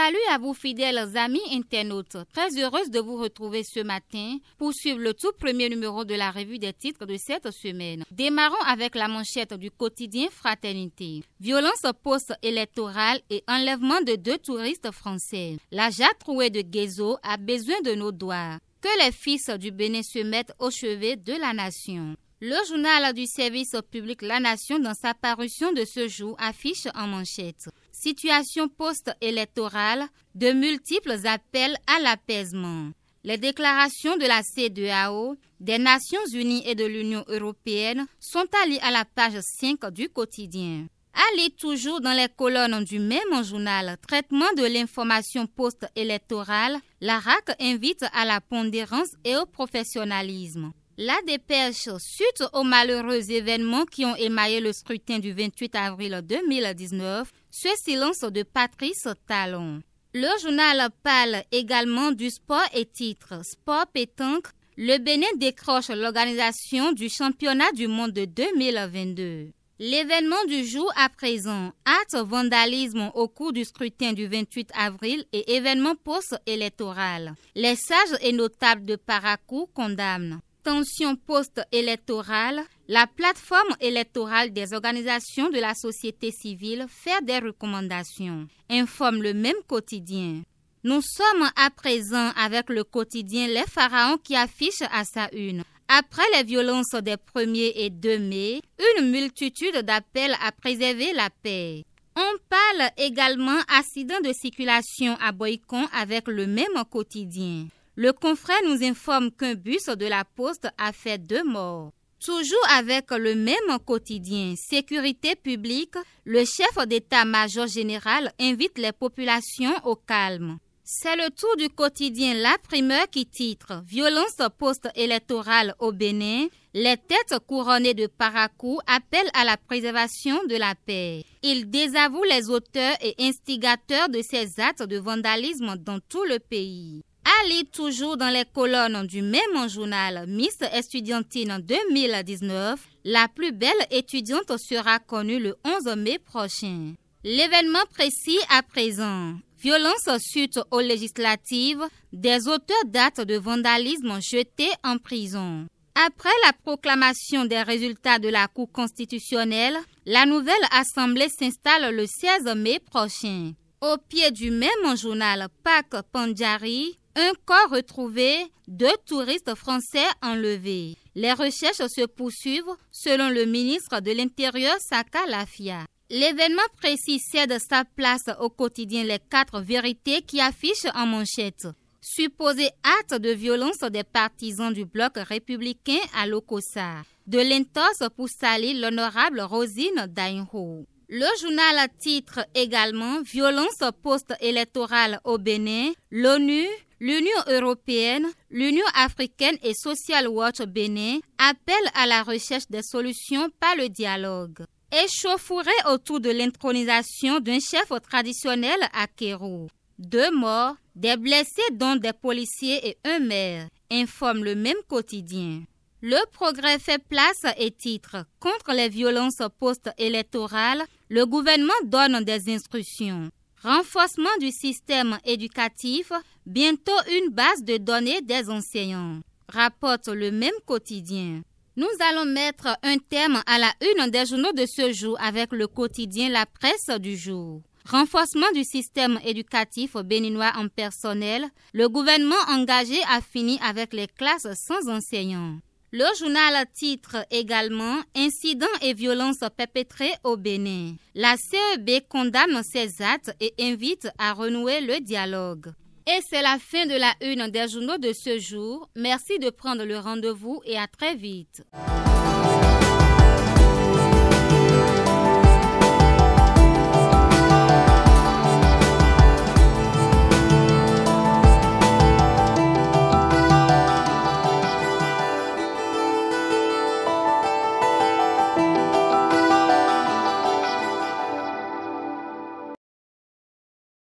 Salut à vous fidèles amis internautes, très heureuse de vous retrouver ce matin pour suivre le tout premier numéro de la revue des titres de cette semaine. Démarrons avec la manchette du quotidien Fraternité. Violence post-électorale et enlèvement de 2 touristes français. La Jatrouée de Guézo a besoin de nos doigts. Que les fils du Bénin se mettent au chevet de la nation. Le journal du service public La Nation, dans sa parution de ce jour, affiche en manchette: situation post-électorale, de multiples appels à l'apaisement. Les déclarations de la CEDEAO, des Nations Unies et de l'Union européenne sont à lire à la page 5 du quotidien. Allez toujours dans les colonnes du même journal, traitement de l'information post-électorale, la RAC invite à la pondérance et au professionnalisme. La dépêche, suite aux malheureux événements qui ont émaillé le scrutin du 28 avril 2019, ce silence de Patrice Talon. Le journal parle également du sport et titre « Sport pétanque ». Le Bénin décroche l'organisation du championnat du monde de 2022. L'événement du jour à présent, acte vandalisme au cours du scrutin du 28 avril et événement post-électoral. Les sages et notables de Parakou condamnent. Tension post-électorale, la plateforme électorale des organisations de la société civile fait des recommandations, informe le même quotidien. Nous sommes à présent avec le quotidien Les Pharaons qui affiche à sa une. Après les violences des 1er et 2 mai, une multitude d'appels à préserver la paix. On parle également accident de circulation à Boycon avec le même quotidien. Le confrère nous informe qu'un bus de la Poste a fait 2 morts. Toujours avec le même quotidien, sécurité publique, le chef d'état-major général invite les populations au calme. C'est le tour du quotidien La Primeur qui titre « Violence post-électorale au Bénin ». Les têtes couronnées de Parakou appellent à la préservation de la paix. Ils désavouent les auteurs et instigateurs de ces actes de vandalisme dans tout le pays. Allez toujours dans les colonnes du même journal Miss Estudiantine 2019, la plus belle étudiante sera connue le 11 mai prochain. L'événement précis à présent. Violence suite aux législatives, des auteurs d'actes de vandalisme jetés en prison. Après la proclamation des résultats de la Cour constitutionnelle, la nouvelle assemblée s'installe le 16 mai prochain. Au pied du même journal Pak Pandjari, un corps retrouvé, 2 touristes français enlevés. Les recherches se poursuivent selon le ministre de l'Intérieur Saka Lafia. L'événement précis cède sa place au quotidien Les 4 vérités qui affiche en manchette. Supposé acte de violence des partisans du bloc républicain à Lokossa. De l'intorse pour salir l'honorable Rosine Dainho. Le journal titre également « Violence post-électorale au Bénin », l'ONU, l'Union européenne, l'Union africaine et Social Watch Bénin appellent à la recherche des solutions par le dialogue. Échauffourée autour de l'intronisation d'un chef traditionnel à Kéro. 2 morts, des blessés dont des policiers et un maire, informe le même quotidien. Le Progrès fait place et titre « Contre les violences post-électorales, le gouvernement donne des instructions. Renforcement du système éducatif, bientôt une base de données des enseignants », rapporte le même quotidien. Nous allons mettre un terme à la une des journaux de ce jour avec le quotidien La Presse du jour. Renforcement du système éducatif béninois en personnel, le gouvernement engagé a fini avec les classes sans enseignants. Le journal titre également « Incidents et violences perpétrées au Bénin ». La CEB condamne ces actes et invite à renouer le dialogue. Et c'est la fin de la une des journaux de ce jour. Merci de prendre le rendez-vous et à très vite.